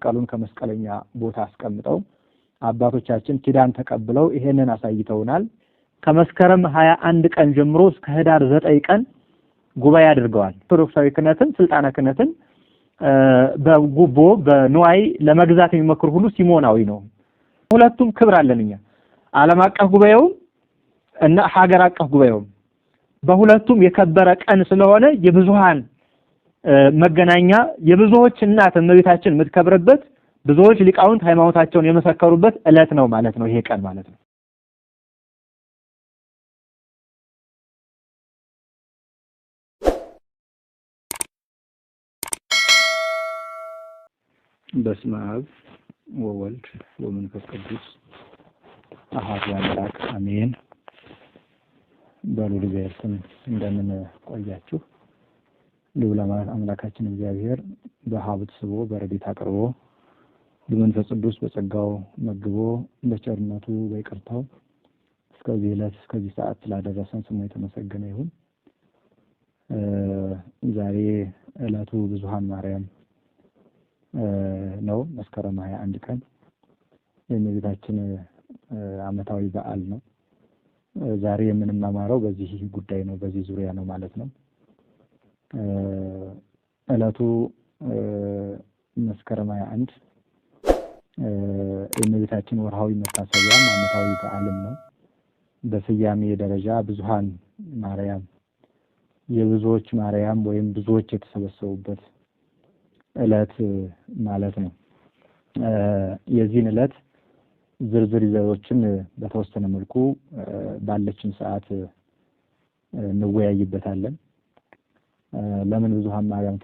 መስቀሉን ከመስቀለኛ ቦታ አስቀምጠው አባቶቻችን ኪዳን ተቀብለው ይሄንን አሳይተውናል። ከመስከረም 21 ቀን ጀምሮ እስከ ህዳር 9 ቀን ጉባኤ አድርገዋል። ኦርቶዶክሳዊ ክህነትን ስልጣነ ክህነትን በጉቦ በንዋይ ለመግዛት የሚመክሩ ሁሉ ሲሞናዊ ነው። ሁለቱም ክብር አለንኛ ዓለም አቀፍ ጉባኤው እና ሀገር አቀፍ ጉባኤው በሁለቱም የከበረ ቀን ስለሆነ የብዙሃን መገናኛ የብዙዎች እናት እመቤታችን የምትከብርበት ብዙዎች ሊቃውንት ሃይማኖታቸውን የመሰከሩበት ዕለት ነው ማለት ነው። ይሄ ቀን ማለት ነው። በስመ አብ ወወልድ ወመንፈስ ቅዱስ አሐዱ አምላክ አሜን። በልዑል እግዚአብሔር ስም እንደምን ቆያችሁ? ልዑል አምላካችን እግዚአብሔር በሀብት ስቦ በረድኤት አቅርቦ በመንፈስ ቅዱስ በጸጋው መግቦ በቸርነቱ በይቅርታው እስከዚህ ዕለት እስከዚህ ሰዓት ስላደረሰን ስሙ የተመሰገነ ይሁን። ዛሬ ዕለቱ ብዙኃን ማርያም ነው። መስከረም 21 ቀን የእመቤታችን ዓመታዊ በዓል ነው። ዛሬ የምንማማረው በዚህ ጉዳይ ነው፣ በዚህ ዙሪያ ነው ማለት ነው። ዕለቱ መስከረም 21 የእመቤታችን ወርሃዊ መታሰቢያም ዓመታዊ በዓልም ነው። በስያሜ ደረጃ ብዙኃን ማርያም የብዙዎች ማርያም ወይም ብዙዎች የተሰበሰቡበት ዕለት ማለት ነው። የዚህን ዕለት ዝርዝር ይዘቶችን በተወሰነ መልኩ ባለችን ሰዓት እንወያይበታለን። ለምን ብዙኃን ማርያም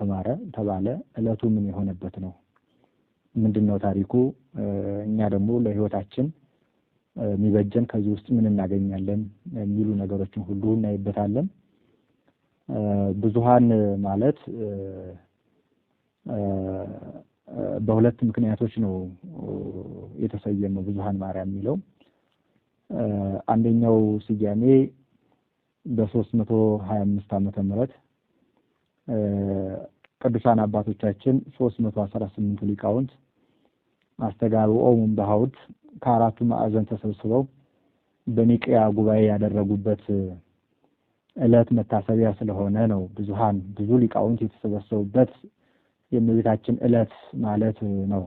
ተባለ? ዕለቱ ምን የሆነበት ነው? ምንድነው ታሪኩ? እኛ ደግሞ ለህይወታችን የሚበጀን ከዚህ ውስጥ ምን እናገኛለን የሚሉ ነገሮችን ሁሉ እናይበታለን። ብዙኃን ማለት በሁለት ምክንያቶች ነው የተሰየመው ብዙኃን ማርያም የሚለው። አንደኛው ስያሜ በ325 ዓመተ ምህረት ቅዱሳን አባቶቻችን 318 ሊቃውንት አስተጋብኦ በሐውድ ከአራቱ ማዕዘን ተሰብስበው በኒቅያ ጉባኤ ያደረጉበት ዕለት መታሰቢያ ስለሆነ ነው። ብዙኃን ብዙ ሊቃውንት የተሰበሰቡበት የእመቤታችን ዕለት ማለት ነው።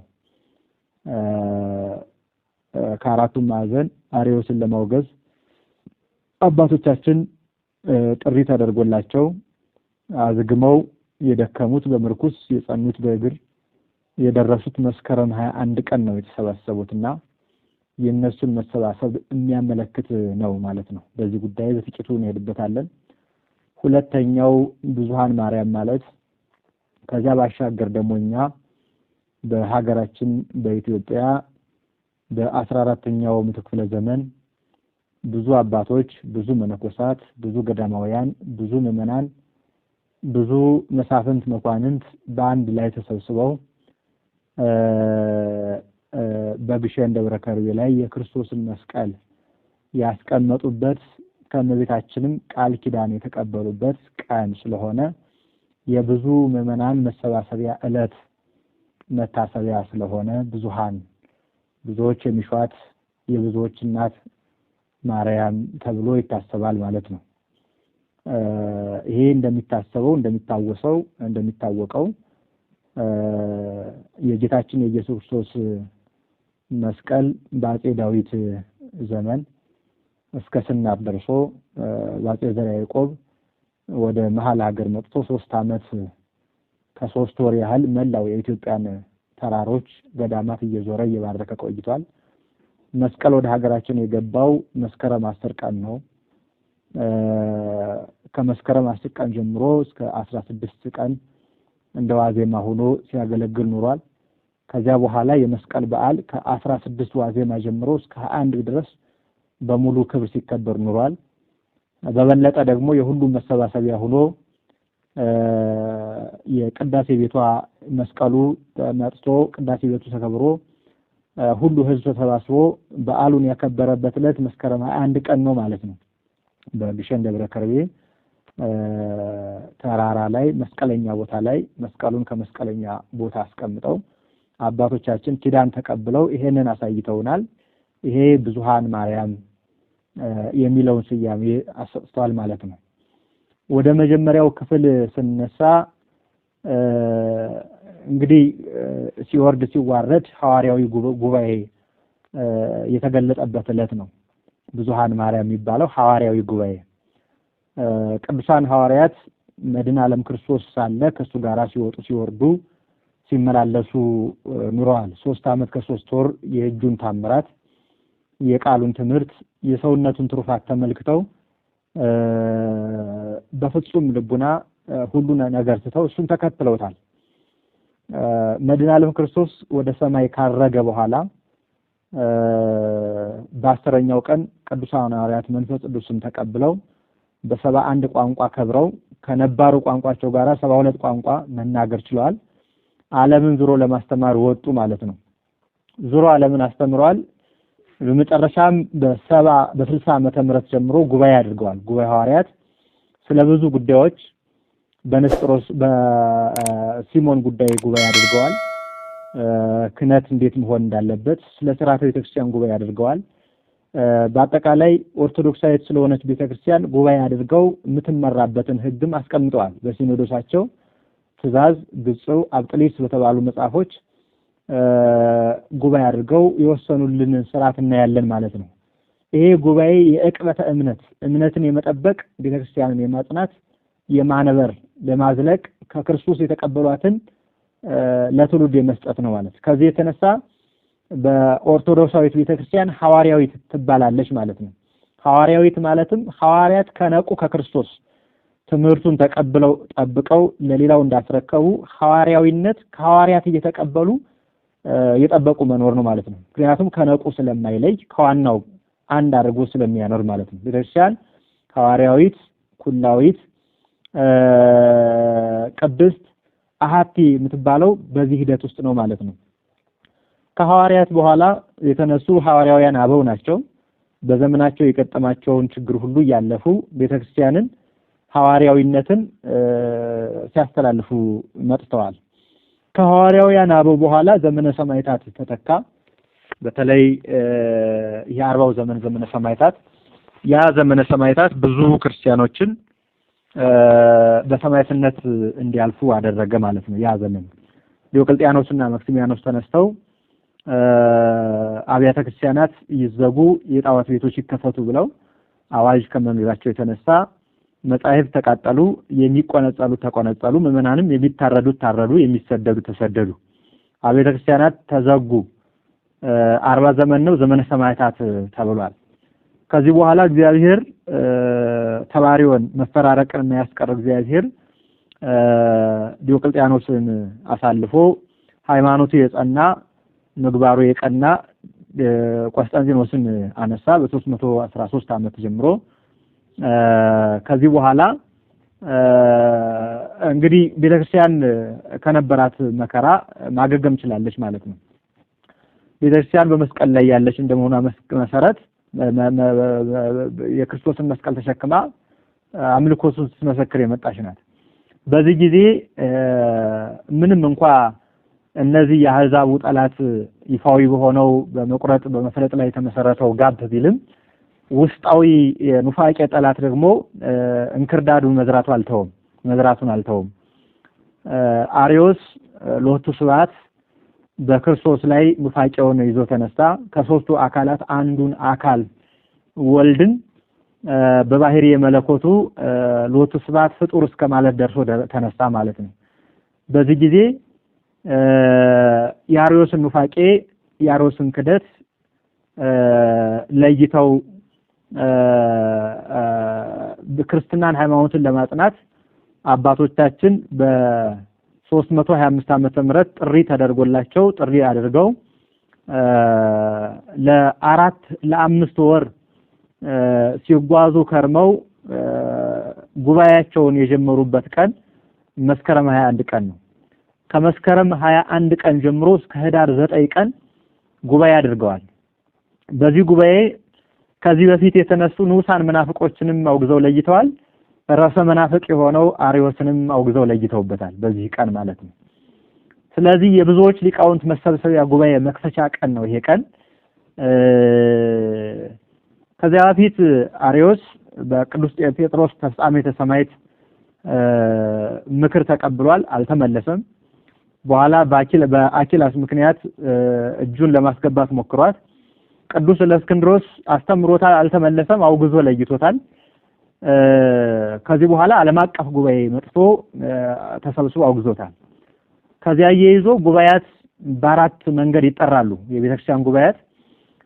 ከአራቱ ማዕዘን አርዮስን ለማውገዝ አባቶቻችን ጥሪ ተደርጎላቸው አዝግመው የደከሙት በምርኩስ የጸኑት በእግር የደረሱት መስከረም 21 ቀን ነው የተሰበሰቡትና የእነሱን መሰባሰብ የሚያመለክት ነው ማለት ነው። በዚህ ጉዳይ በጥቂቱ እንሄድበታለን። ሁለተኛው ብዙኃን ማርያም ማለት ከዚያ ባሻገር ደግሞ እኛ በሀገራችን በኢትዮጵያ በ14ኛው ምዕተ ክፍለ ዘመን ብዙ አባቶች፣ ብዙ መነኮሳት፣ ብዙ ገዳማውያን፣ ብዙ ምዕመናን፣ ብዙ መሳፍንት መኳንንት በአንድ ላይ ተሰብስበው በግሸን ደብረ ከርቤ ላይ የክርስቶስን መስቀል ያስቀመጡበት ከእመቤታችንም ቃል ኪዳን የተቀበሉበት ቀን ስለሆነ የብዙ ምዕመናን መሰባሰቢያ ዕለት መታሰቢያ ስለሆነ ብዙኃን ብዙዎች የሚሿት የብዙዎች እናት ማርያም ተብሎ ይታሰባል ማለት ነው። ይሄ እንደሚታወቀው የጌታችን የኢየሱስ ክርስቶስ መስቀል በአፄ ዳዊት ዘመን እስከ ስናር ደርሶ በአፄ ዘርዓ ያዕቆብ ወደ መሀል ሀገር መጥቶ 3 ዓመት ከ3 ወር ያህል መላው የኢትዮጵያን ተራሮች ገዳማት እየዞረ እየባረከ ቆይቷል። መስቀል ወደ ሀገራችን የገባው መስከረም 10 ቀን ነው። ከመስከረም 10 ቀን ጀምሮ እስከ 16 ቀን እንደ ዋዜማ ሆኖ ሲያገለግል ኑሯል። ከዚያ በኋላ የመስቀል በዓል ከ16 ዋዜማ ጀምሮ እስከ 21 ድረስ በሙሉ ክብር ሲከበር ኑሯል። በበለጠ ደግሞ የሁሉም መሰባሰቢያ ሆኖ የቅዳሴ ቤቷ መስቀሉ ተመርጦ ቅዳሴ ቤቱ ተከብሮ ሁሉ ህዝብ ተሰባስቦ በዓሉን ያከበረበት ዕለት መስከረም 21 ቀን ነው ማለት ነው። በግሸን ደብረ ከርቤ ተራራ ላይ መስቀለኛ ቦታ ላይ መስቀሉን ከመስቀለኛ ቦታ አስቀምጠው አባቶቻችን ኪዳን ተቀብለው ይሄንን አሳይተውናል። ይሄ ብዙሃን ማርያም የሚለውን ስያሜ አሰጥቷል ማለት ነው። ወደ መጀመሪያው ክፍል ስንነሳ እንግዲህ ሲወርድ ሲዋረድ ሐዋርያዊ ጉባኤ የተገለጠበት ዕለት ነው። ብዙሃን ማርያም የሚባለው ሐዋርያዊ ጉባኤ ቅዱሳን ሐዋርያት መድኃኔ ዓለም ክርስቶስ ሳለ ከሱ ጋራ ሲወጡ ሲወርዱ ሲመላለሱ ኑረዋል። 3 ዓመት ከ3 ወር የእጁን ታምራት የቃሉን ትምህርት የሰውነቱን ትሩፋት ተመልክተው በፍጹም ልቡና ሁሉን ነገር ትተው እሱን ተከትለውታል። መድኃኔ ዓለም ክርስቶስ ወደ ሰማይ ካረገ በኋላ በ10ኛው ቀን ቅዱሳን ሐዋርያት መንፈስ ቅዱስን ተቀብለው በ71 ቋንቋ ከብረው ከነባሩ ቋንቋቸው ጋራ 72 ቋንቋ መናገር ችለዋል። ዓለምን ዙሮ ለማስተማር ወጡ ማለት ነው። ዙሮ ዓለምን አስተምረዋል። በመጨረሻም በ60 ዓመተ ምህረት ጀምሮ ጉባኤ አድርገዋል። ጉባኤ ሐዋርያት ስለ ብዙ ጉዳዮች በንስጥሮስ በሲሞን ጉዳይ ጉባኤ አድርገዋል። ክህነት እንዴት መሆን እንዳለበት ስለ ሥርዓተ ቤተክርስቲያን ጉባኤ አድርገዋል። በአጠቃላይ ኦርቶዶክሳዊት ስለሆነች ቤተክርስቲያን ጉባኤ አድርገው የምትመራበትን ሕግም አስቀምጠዋል። በሲኖዶሳቸው ትእዛዝ፣ ግጽው፣ አብጥሊስ በተባሉ መጽሐፎች ጉባኤ አድርገው የወሰኑልን ሥርዓት እናያለን ማለት ነው። ይሄ ጉባኤ የዕቅበተ እምነትን የመጠበቅ ቤተክርስቲያንን የማጽናት የማነበር ለማዝለቅ ከክርስቶስ የተቀበሏትን ለትውልድ የመስጠት ነው ማለት። ከዚህ የተነሳ በኦርቶዶክሳዊት ቤተክርስቲያን ሐዋርያዊት ትባላለች ማለት ነው። ሐዋርያዊት ማለትም ሐዋርያት ከነቁ ከክርስቶስ ትምህርቱን ተቀብለው ጠብቀው ለሌላው እንዳስረከቡ ሐዋርያዊነት ከሐዋርያት እየተቀበሉ የጠበቁ መኖር ነው ማለት ነው። ምክንያቱም ከነቁ ስለማይለይ ከዋናው አንድ አድርጎ ስለሚያኖር ማለት ነው። ቤተክርስቲያን ሐዋርያዊት፣ ኩላዊት፣ ቅድስት፣ አሐቲ የምትባለው በዚህ ሂደት ውስጥ ነው ማለት ነው። ከሐዋርያት በኋላ የተነሱ ሐዋርያውያን አበው ናቸው። በዘመናቸው የገጠማቸውን ችግር ሁሉ ያለፉ ቤተክርስቲያንን ሐዋርያዊነትን ሲያስተላልፉ መጥተዋል። ከሐዋርያውያን አበው በኋላ ዘመነ ሰማዕታት ተተካ። በተለይ የ40ው ዘመነ ሰማዕታት ያ ዘመነ ሰማዕታት ብዙ ክርስቲያኖችን በሰማዕትነት እንዲያልፉ አደረገ ማለት ነው። ያ ዘመን ዲዮቅልጥያኖስና መክሲሚያኖስ ተነስተው አብያተ ክርስቲያናት ይዘጉ፣ የጣዖት ቤቶች ይከፈቱ ብለው አዋጅ ከመንገራቸው የተነሳ መጻሕፍት ተቃጠሉ፣ የሚቆነጸሉ ተቆነጸሉ፣ ምዕመናንም የሚታረዱት ታረዱ፣ የሚሰደዱ ተሰደዱ። አብያተ ክርስቲያናት ተዘጉ። 40 ዘመን ነው ዘመነ ሰማዕታት ተብሏል። ከዚህ በኋላ እግዚአብሔር ተባሪውን መፈራረቅን የሚያስቀር እግዚአብሔር ዲዮቅልጥያኖስን አሳልፎ ሃይማኖቱ የጸና ምግባሩ የቀና ቆስጠንጢኖስን አነሳ በ313 ዓመት ጀምሮ። ከዚህ በኋላ እንግዲህ ቤተክርስቲያን ከነበራት መከራ ማገገም ችላለች ማለት ነው። ቤተክርስቲያን በመስቀል ላይ ያለች እንደመሆኗ መሰረት የክርስቶስን መስቀል ተሸክማ አምልኮቱን ስትመሰክር የመጣች ናት። በዚህ ጊዜ ምንም እንኳ እነዚህ የአሕዛቡ ጠላት ይፋዊ በሆነው በመቁረጥ በመፍለጥ ላይ የተመሰረተው ጋብ ቢልም ውስጣዊ የኑፋቄ ጠላት ደግሞ እንክርዳዱን መዝራቱን አልተውም። አርዮስ ሎቱ ስብሐት በክርስቶስ ላይ ኑፋቄውን ይዞ ተነሳ። ከሶስቱ አካላት አንዱን አካል ወልድን በባህሪ የመለኮቱ ሎቱ ስብሐት ፍጡር እስከ ማለት ደርሶ ተነሳ ማለት ነው። በዚህ ጊዜ የአርዮስን ኑፋቄ የአርዮስን ክደት ለይተው ክርስትናን ሃይማኖትን ለማጽናት አባቶቻችን በ325 ዓመተ ምህረት ጥሪ ተደርጎላቸው ጥሪ አድርገው ለ5 ወር ሲጓዙ ከርመው ጉባኤያቸውን የጀመሩበት ቀን መስከረም 21 ቀን ነው። ከመስከረም 21 ቀን ጀምሮ እስከ ህዳር 9 ቀን ጉባኤ አድርገዋል። በዚህ ጉባኤ ከዚህ በፊት የተነሱ ንዑሳን መናፍቆችንም አውግዘው ለይተዋል። ራሰ መናፍቅ የሆነው አርዮስንም አውግዘው ለይተውበታል በዚህ ቀን ማለት ነው። ስለዚህ የብዙዎች ሊቃውንት መሰብሰቢያ ጉባኤ መክፈቻ ቀን ነው ይሄ ቀን። ከዚያ በፊት አርዮስ በቅዱስ ጴጥሮስ ተፍጻሜተ ሰማዕት ምክር ተቀብሏል፣ አልተመለሰም። በኋላ በአኪላስ ምክንያት እጁን ለማስገባት ሞክሯል። ቅዱስ ለእስክንድሮስ አስተምሮታል፣ አልተመለሰም፣ አውግዞ ለይቶታል። ከዚህ በኋላ ዓለም አቀፍ ጉባኤ መጥቶ ተሰብስቦ አውግዞታል። ከዚያ ይይዞ ጉባኤያት በአራት መንገድ ይጠራሉ። የቤተክርስቲያን ጉባኤያት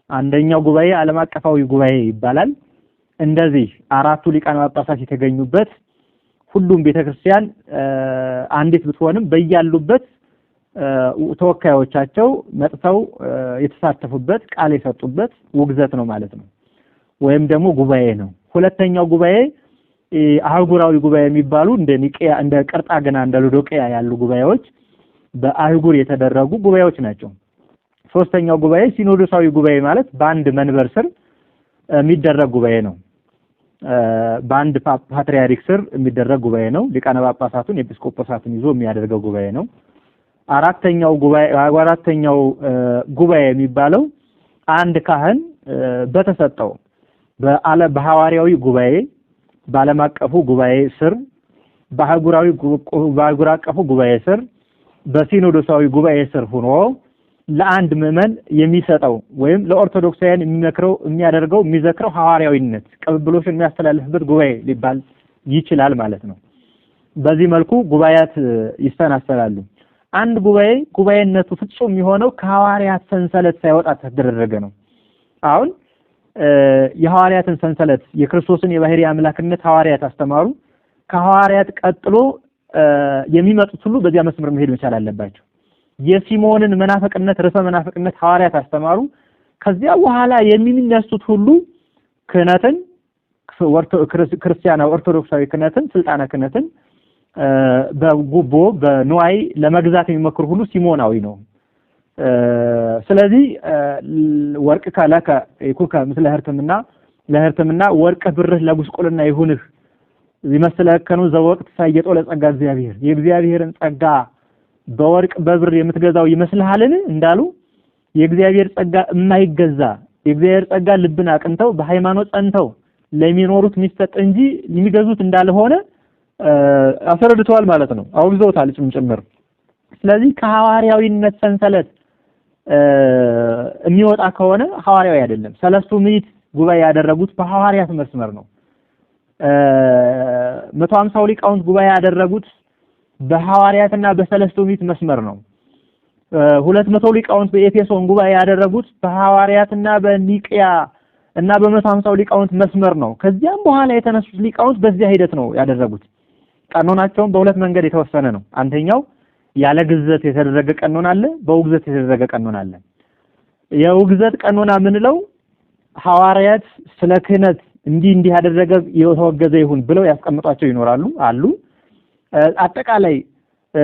አንደኛው ጉባኤ ዓለም አቀፋዊ ጉባኤ ይባላል። እንደዚህ አራቱ ሊቃነ ጳጳሳት የተገኙበት ሁሉም ቤተክርስቲያን አንዲት ብትሆንም በያሉበት ተወካዮቻቸው መጥተው የተሳተፉበት ቃል የሰጡበት ውግዘት ነው ማለት ነው፣ ወይም ደግሞ ጉባኤ ነው። ሁለተኛው ጉባኤ አህጉራዊ ጉባኤ የሚባሉ እንደ ኒቄያ፣ እንደ ቀርጣግና፣ እንደ ሎዶቅያ ያሉ ጉባኤዎች በአህጉር የተደረጉ ጉባኤዎች ናቸው። ሶስተኛው ጉባኤ ሲኖዶሳዊ ጉባኤ ማለት በአንድ መንበር ስር የሚደረግ ጉባኤ ነው። በአንድ ፓትርያርክ ስር የሚደረግ ጉባኤ ነው። ሊቃነ ጳጳሳቱን ኤጲስቆጶሳቱን ይዞ የሚያደርገው ጉባኤ ነው። አራተኛው ጉባኤ የሚባለው አንድ ካህን በተሰጠው በሐዋርያዊ ጉባኤ፣ በዓለም አቀፉ ጉባኤ ስር፣ በአህጉር አቀፉ ጉባኤ ስር፣ በሲኖዶሳዊ ጉባኤ ስር ሆኖ ለአንድ ምዕመን የሚሰጠው ወይም ለኦርቶዶክሳውያን የሚዘክረው ሐዋርያዊነት ቅብብሎሽን የሚያስተላልፍበት ጉባኤ ሊባል ይችላል ማለት ነው። በዚህ መልኩ ጉባኤያት ይስተናሰላሉ። አንድ ጉባኤነቱ ፍጹም የሚሆነው ከሐዋርያት ሰንሰለት ሳይወጣ ተደረገ ነው። አሁን የሐዋርያትን ሰንሰለት የክርስቶስን የባህሪ አምላክነት ሐዋርያት አስተማሩ። ከሐዋርያት ቀጥሎ የሚመጡት ሁሉ በዚያ መስመር መሄድ መቻል አለባቸው። የሲሞንን መናፍቅነት ርዕሰ መናፍቅነት ሐዋርያት አስተማሩ። ከዚያ በኋላ የሚነሱት ሁሉ ክህነትን ክርስቲያናዊ ኦርቶዶክሳዊ ክህነትን ስልጣነ ክህነትን በጉቦ በንዋይ ለመግዛት የሚመክሩ ሁሉ ሲሞናዊ ነው። ስለዚህ ወርቅ ካላከ ይኩከ ምስለ ህርትምና ለህርትምና ወርቅ ብርህ ለጉስቁልና ይሁንህ ይመስለከኑ ዘወቅት ሳይየጦ ለጸጋ እግዚአብሔር የእግዚአብሔርን ጸጋ በወርቅ በብር የምትገዛው ይመስልሃልን እንዳሉ የእግዚአብሔር ጸጋ የማይገዛ የእግዚአብሔር ጸጋ ልብን አቅንተው በሃይማኖት ጸንተው ለሚኖሩት ሚስጠጥ እንጂ የሚገዙት እንዳልሆነ አስረድተዋል ማለት ነው። አውግዘውታል ጭምር። ስለዚህ ከሐዋርያዊነት ሰንሰለት የሚወጣ ከሆነ ሐዋርያዊ አይደለም። ሰለስቱ ምዕት ጉባኤ ያደረጉት በሐዋርያት መስመር ነው። 150 ሊቃውንት ጉባኤ ያደረጉት በሐዋርያትና በሰለስቱ ምዕት መስመር ነው። 200 ሊቃውንት በኤፌሶን ጉባኤ ያደረጉት በሐዋርያትና በኒቅያ እና በ150 ሊቃውንት መስመር ነው። ከዚያም በኋላ የተነሱት ሊቃውንት በዚያ ሂደት ነው ያደረጉት። ቀኖናቸውም በሁለት መንገድ የተወሰነ ነው። አንደኛው ያለ ግዘት የተደረገ ቀኖና አለ፣ በውግዘት የተደረገ ቀኖና አለ። የውግዘት ቀኖና ምንለው ሐዋርያት ስለ ክህነት እንዲህ ያደረገ የተወገዘ ይሁን ብለው ያስቀምጧቸው ይኖራሉ አሉ። አጠቃላይ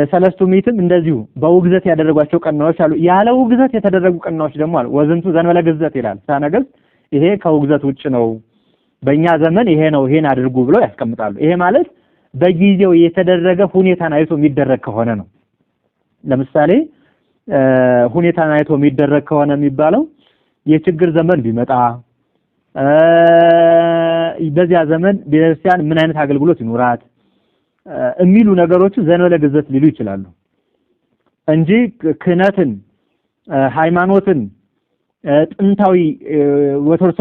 ሰለስቱ ምዕትም እንደዚሁ በውግዘት ያደረጓቸው ቀኖናዎች አሉ። ያለ ውግዘት የተደረጉ ቀኖናዎች ደግሞ አሉ። ወዝንቱ ዘንበለ ግዘት ይላል ሳነገስ፣ ይሄ ከውግዘት ውጭ ነው፣ በእኛ ዘመን ይሄ ነው፣ ይሄን አድርጉ ብለው ያስቀምጣሉ። ይሄ ማለት በጊዜው የተደረገ ሁኔታን አይቶ የሚደረግ ከሆነ ነው። ለምሳሌ ሁኔታን አይቶ የሚደረግ ከሆነ የሚባለው የችግር ዘመን ቢመጣ በዚያ ዘመን ቤተክርስቲያን ምን አይነት አገልግሎት ይኖራት የሚሉ ነገሮች ዘንበለ ግዘት ሊሉ ይችላሉ እንጂ ክህነትን፣ ሃይማኖትን፣ ጥንታዊ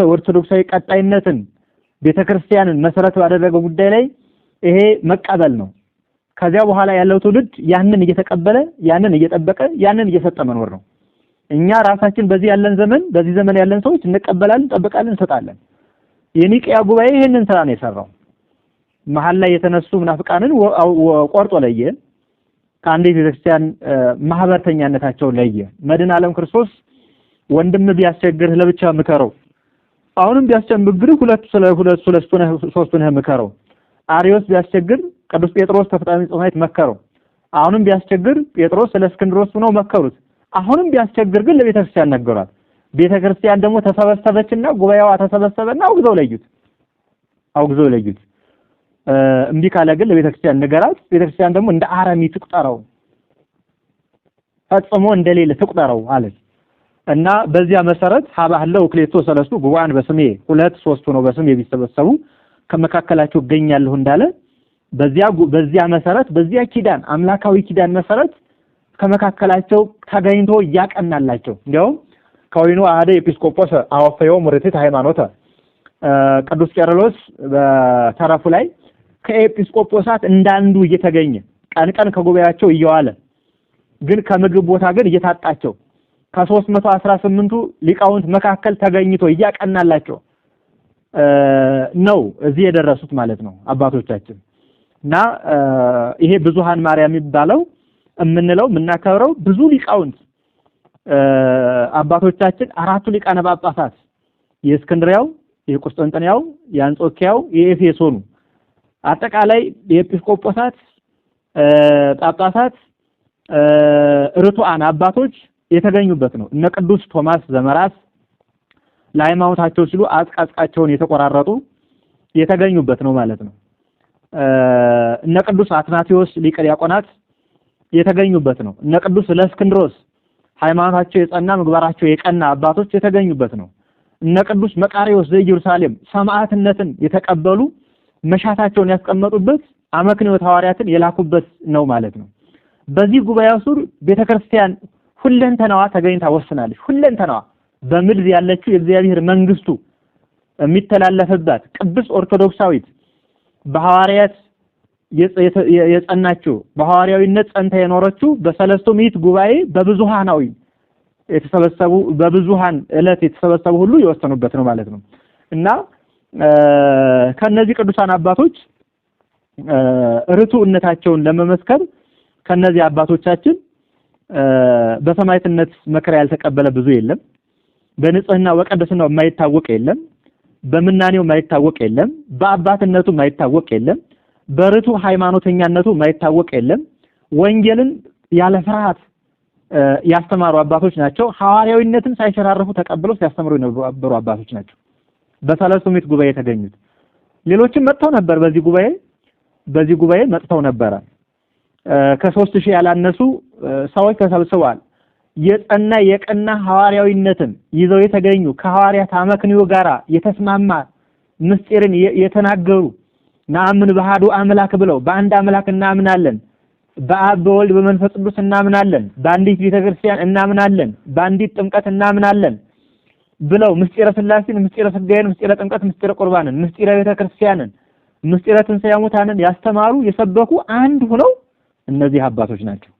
ኦርቶዶክሳዊ ቀጣይነትን ቤተክርስቲያንን መሰረት ባደረገው ጉዳይ ላይ ይሄ መቀበል ነው። ከዚያ በኋላ ያለው ትውልድ ያንን እየተቀበለ ያንን እየጠበቀ ያንን እየሰጠ መኖር ነው። እኛ ራሳችን በዚህ ዘመን ያለን ሰዎች እንቀበላለን፣ እንጠብቃለን፣ እንሰጣለን። የኒቅያ ጉባኤ ይሄንን ስራ ነው የሰራው። መሐል ላይ የተነሱ ምናፍቃንን ቆርጦ ለየ። ከአንድ ቤተክርስቲያን ማህበርተኛነታቸው ለየ። መድኃኔ ዓለም ክርስቶስ ወንድም ቢያስቸግርህ ለብቻ ምከረው፣ አሁንም ቢያስቸግርህ ሶስት ነህ ምከረው። አርዮስ ቢያስቸግር ቅዱስ ጴጥሮስ ተፍጻሜ ጾማይት መከረው። አሁንም ቢያስቸግር ጴጥሮስ ለእስክንድሮስ ሆነው መከሩት። አሁንም ቢያስቸግር ግን ለቤተክርስቲያን ነገሯት። ቤተክርስቲያን ደግሞ ተሰበሰበችና ጉባኤዋ ተሰበሰበና አውግዘው ለዩት። እምቢ ካለ ግን ለቤተክርስቲያን ነገራት። ቤተክርስቲያን ደግሞ እንደ አረሚ ትቁጠረው። ፈጽሞ እንደሌለ ተቆጠረው አለ እና በዚያ መሰረት ሀባህለው ክሌቶ ሰለስቱ ጉባኤን በስሜ 2-3 ሆነው በስሜ ቢሰበሰቡ ከመካከላቸው ገኛለሁ እንዳለ በዚያ መሰረት በዚያ ኪዳን አምላካዊ ኪዳን መሰረት ከመካከላቸው ተገኝቶ ያቀናላቸው እንዲያውም ከወይኑ አሐደ ኤጲስቆጶስ አወፈዮ ምርቲት ሃይማኖተ ቅዱስ ቄርሎስ በተረፉ ላይ ከኤጲስቆጶሳት እንዳንዱ እየተገኘ ቀን ከጉባኤያቸው እየዋለ ግን ከምግብ ቦታ ግን እየታጣቸው ከ318ቱ ሊቃውንት መካከል ተገኝቶ እያቀናላቸው ነው እዚህ የደረሱት ማለት ነው አባቶቻችን እና ይሄ ብዙሃን ማርያም የሚባለው እምንለው የምናከብረው ብዙ ሊቃውንት አባቶቻችን አራቱ ሊቃነ ጳጳሳት የእስክንድርያው የቁስጥንጥንያው የአንጾኪያው የኤፌሶኑ አጠቃላይ የኤጲስቆጶሳት ጳጳሳት ርቱዓን አባቶች የተገኙበት ነው እነ ቅዱስ ቶማስ ዘመራስ ለሃይማኖታቸው ሲሉ አጽቃጽቃቸውን የተቆራረጡ የተገኙበት ነው ማለት ነው እነ ቅዱስ አትናቴዎስ ሊቀ ዲያቆናት የተገኙበት ነው እነ ቅዱስ ለእስክንድሮስ ሃይማኖታቸው የጸና ምግባራቸው የቀና አባቶች የተገኙበት ነው እነ ቅዱስ መቃርዮስ ዘኢየሩሳሌም ሰማዕትነትን የተቀበሉ መሻታቸውን ያስቀመጡበት አመክንዮ ሐዋርያትን የላኩበት ነው ማለት ነው በዚህ ጉባኤ ሱር ቤተክርስቲያን ሁለንተናዋ ተገኝታ ወስናለች ሁለንተናዋ በምድር ያለችው የእግዚአብሔር መንግስቱ የሚተላለፍባት ቅዱስ ኦርቶዶክሳዊት በሐዋርያት የጸናችው በሐዋርያዊነት ጸንታ የኖረችው በሰለስቱ ምዕት ጉባኤ በብዙሃናዊ የተሰበሰቡ በብዙሃን ዕለት የተሰበሰቡ ሁሉ ይወሰኑበት ነው ማለት ነው እና ከነዚህ ቅዱሳን አባቶች ርቱዕነታቸውን ለመመስከር ከነዚህ አባቶቻችን በሰማዕትነት መከራ ያልተቀበለ ብዙ የለም በንጽህና ወቀደስናው የማይታወቅ የለም በመናኔው የማይታወቅ የለም በአባትነቱ የማይታወቅ የለም በርቱ ሃይማኖተኛነቱ የማይታወቅ የለም ወንጌልን ያለ ፍርሃት ያስተማሩ አባቶች ናቸው ሐዋርያዊነትን ሳይሸራረፉ ተቀብለው ሲያስተምሩ የነበሩ አባቶች ናቸው በሰለስቱ ምዕት ጉባኤ የተገኙት ሌሎችም መጥተው ነበር በዚህ ጉባኤ መጥተው ነበር ከ3000 ያላነሱ ሰዎች ተሰብስበዋል የጸና የቀና ሐዋርያዊነትን ይዘው የተገኙ ከሐዋርያት አመክንዮ ጋራ የተስማማ ምስጢርን የተናገሩ ናምን በሃዱ አምላክ ብለው በአንድ አምላክ እናምናለን በአብ በወልድ በመንፈስ ቅዱስ እናምናለን በአንዲት ቤተክርስቲያን እናምናለን በአንዲት ጥምቀት እናምናለን ብለው ምስጢረ ሥላሴን ምስጢረ ሥጋዌን ምስጢረ ጥምቀት ምስጢረ ቁርባንን ምስጢረ ቤተክርስቲያንን ምስጢረ ትንሣኤ ሙታንን ያስተማሩ የሰበኩ አንድ ሆነው እነዚህ አባቶች ናቸው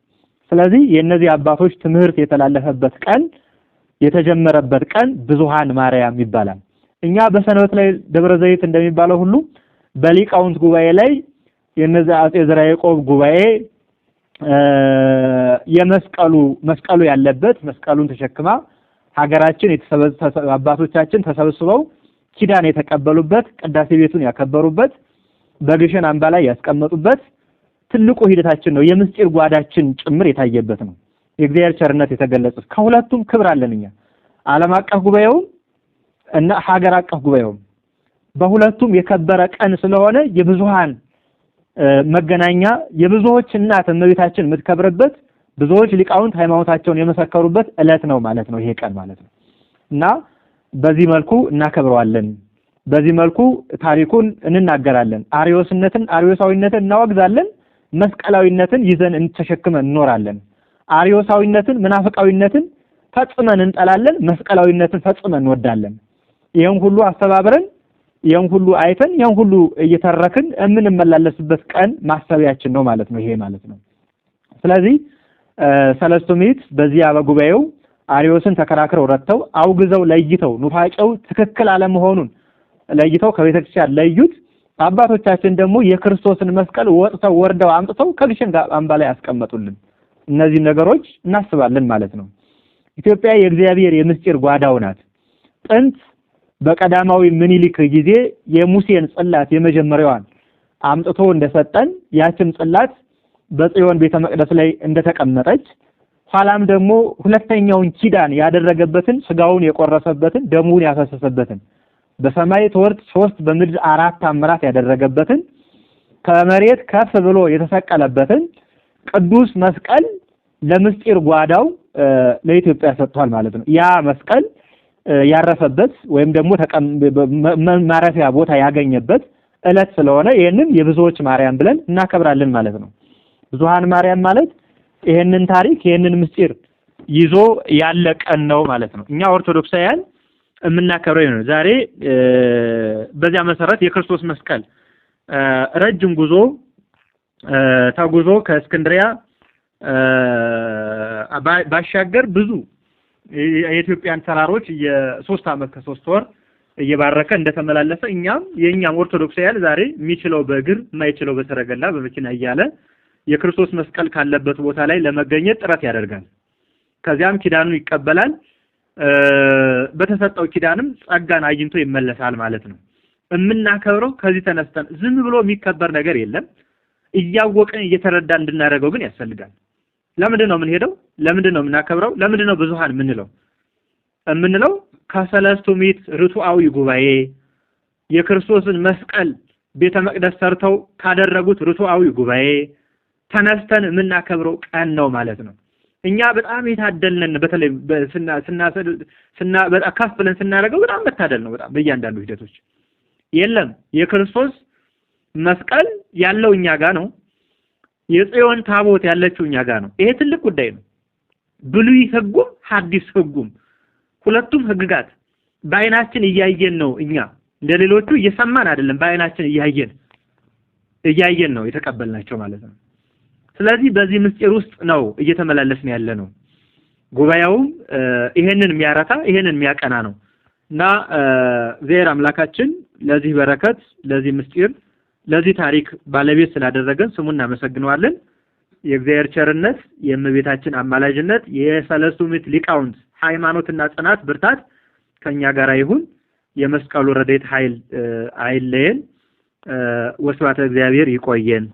ስለዚህ የእነዚህ አባቶች ትምህርት የተላለፈበት ቀን የተጀመረበት ቀን ብዙሃን ማርያም ይባላል እኛ በሰንበት ላይ ደብረ ዘይት እንደሚባለው ሁሉ በሊቃውንት ጉባኤ ላይ የነዚህ አጼ ዘርዓ ያዕቆብ ጉባኤ መስቀሉ ያለበት መስቀሉን ተሸክማ ሀገራችን አባቶቻችን ተሰብስበው ኪዳን የተቀበሉበት ቅዳሴ ቤቱን ያከበሩበት በግሸን አምባ ላይ ያስቀመጡበት ትልቁ ሂደታችን ነው የምስጢር ጓዳችን ጭምር የታየበት ነው የእግዚአብሔር ቸርነት የተገለጸ ከሁለቱም ክብር አለንኛ ዓለም አቀፍ ጉባኤው እና ሀገር አቀፍ ጉባኤው በሁለቱም የከበረ ቀን ስለሆነ የብዙሃን መገናኛ የብዙዎች እናት እመቤታችን የምትከብርበት ብዙዎች ሊቃውንት ሃይማኖታቸውን የመሰከሩበት ዕለት ነው ማለት ነው ይሄ ቀን ማለት ነው እና በዚህ መልኩ እናከብረዋለን በዚህ መልኩ ታሪኩን እንናገራለን አርዮሳዊነትን እናወግዛለን መስቀላዊነትን ይዘን እንተሸክመን እንኖራለን አርዮሳዊነትን መናፍቃዊነትን ፈጽመን እንጠላለን መስቀላዊነትን ፈጽመን እንወዳለን ይሄን ሁሉ አስተባብረን ይሄን ሁሉ አይተን ይሄን ሁሉ እየተረክን የምንመላለስበት ቀን ማሰቢያችን ነው ማለት ነው ይሄ ማለት ነው ስለዚህ ሰለስቱ ምዕት በዚህ አበጉባኤው አርዮስን ተከራክረው ረተው አውግዘው ለይተው ኑፋቄው ትክክል አለመሆኑን ለይተው ከቤተክርስቲያን ለዩት አባቶቻችን ደግሞ የክርስቶስን መስቀል ወጥተው ወርደው አምጥተው ከግሸን አምባ ላይ ያስቀመጡልን እነዚህ ነገሮች እናስባለን ማለት ነው ኢትዮጵያ የእግዚአብሔር የምስጢር ጓዳው ናት ጥንት በቀዳማዊ ምኒልክ ጊዜ የሙሴን ጽላት የመጀመሪያዋን አምጥቶ እንደሰጠን ያችን ጽላት በጽዮን ቤተ መቅደስ ላይ እንደተቀመጠች ኋላም ደግሞ ሁለተኛውን ኪዳን ያደረገበትን ስጋውን የቆረሰበትን ደሙን ያፈሰሰበትን በሰማይ ተወርድ 3 በምድር 4 ተአምራት ያደረገበትን ከመሬት ከፍ ብሎ የተሰቀለበትን ቅዱስ መስቀል ለምስጢር ጓዳው ለኢትዮጵያ ሰጥቷል ማለት ነው። ያ መስቀል ያረፈበት ወይም ደግሞ ማረፊያ ቦታ ያገኘበት ዕለት ስለሆነ ይሄንን የብዙዎች ማርያም ብለን እናከብራለን ማለት ነው። ብዙሃን ማርያም ማለት ይሄንን ታሪክ ይሄንን ምስጢር ይዞ ያለ ቀን ነው ማለት ነው። እኛ ኦርቶዶክሳውያን የምናከብረው ነው። ዛሬ በዚያ መሰረት የክርስቶስ መስቀል ረጅም ጉዞ ተጉዞ ከእስክንድሪያ ባሻገር ብዙ የኢትዮጵያን ተራሮች የ3 ዓመት ከ3 ወር እየባረከ እንደተመላለሰ የኛም ኦርቶዶክሳውያን ዛሬ የሚችለው በእግር የማይችለው በሰረገላ በመኪና እያለ የክርስቶስ መስቀል ካለበት ቦታ ላይ ለመገኘት ጥረት ያደርጋል። ከዚያም ኪዳኑን ይቀበላል። በተሰጠው ኪዳንም ጸጋን አግኝቶ ይመለሳል ማለት ነው። የምናከብረው ከዚህ ተነስተን ዝም ብሎ የሚከበር ነገር የለም። እያወቀን እየተረዳን እንድናደርገው ግን ያስፈልጋል። ለምንድን ነው የምንሄደው? ለምንድን ነው የምናከብረው? ለምንድን ነው ብዙሃን የምንለው? ከሰለስቱ ምዕት ርቱዓዊ ጉባኤ የክርስቶስን መስቀል ቤተ መቅደስ ሰርተው ካደረጉት ርቱዓዊ ጉባኤ ተነስተን የምናከብረው ቀን ነው ማለት ነው። እኛ በጣም የታደልነን በተለይ በጣም ከፍ ብለን ስናደርገው በጣም መታደል ነው። በጣም በእያንዳንዱ ሂደቶች የለም የክርስቶስ መስቀል ያለው እኛ ጋር ነው። የጽዮን ታቦት ያለችው እኛ ጋር ነው። ይሄ ትልቅ ጉዳይ ነው። ብሉይ ሕጉም ሐዲስ ሕጉም ሁለቱም ሕግጋት በአይናችን እያየን ነው። እኛ እንደሌሎቹ እየሰማን አይደለም፣ በአይናችን እያየን ነው የተቀበልናቸው ማለት ነው። ስለዚህ በዚህ ምስጢር ውስጥ ነው እየተመላለስን ያለ ነው። ጉባኤውም ይሄንን የሚያረታ ይሄንን የሚያቀና ነው እና እግዚአብሔር አምላካችን ለዚህ በረከት ለዚህ ምስጢር ለዚህ ታሪክ ባለቤት ስላደረገን ስሙን እናመሰግነዋለን። የእግዚአብሔር ቸርነት የእመቤታችን አማላጅነት የሰለስቱ ምዕት ሊቃውንት ሃይማኖትና ጽናት ብርታት ከኛ ጋር ይሁን። የመስቀሉ ረድኤት ኃይል አይለየን። ወስብሐት ለእግዚአብሔር። ይቆየን።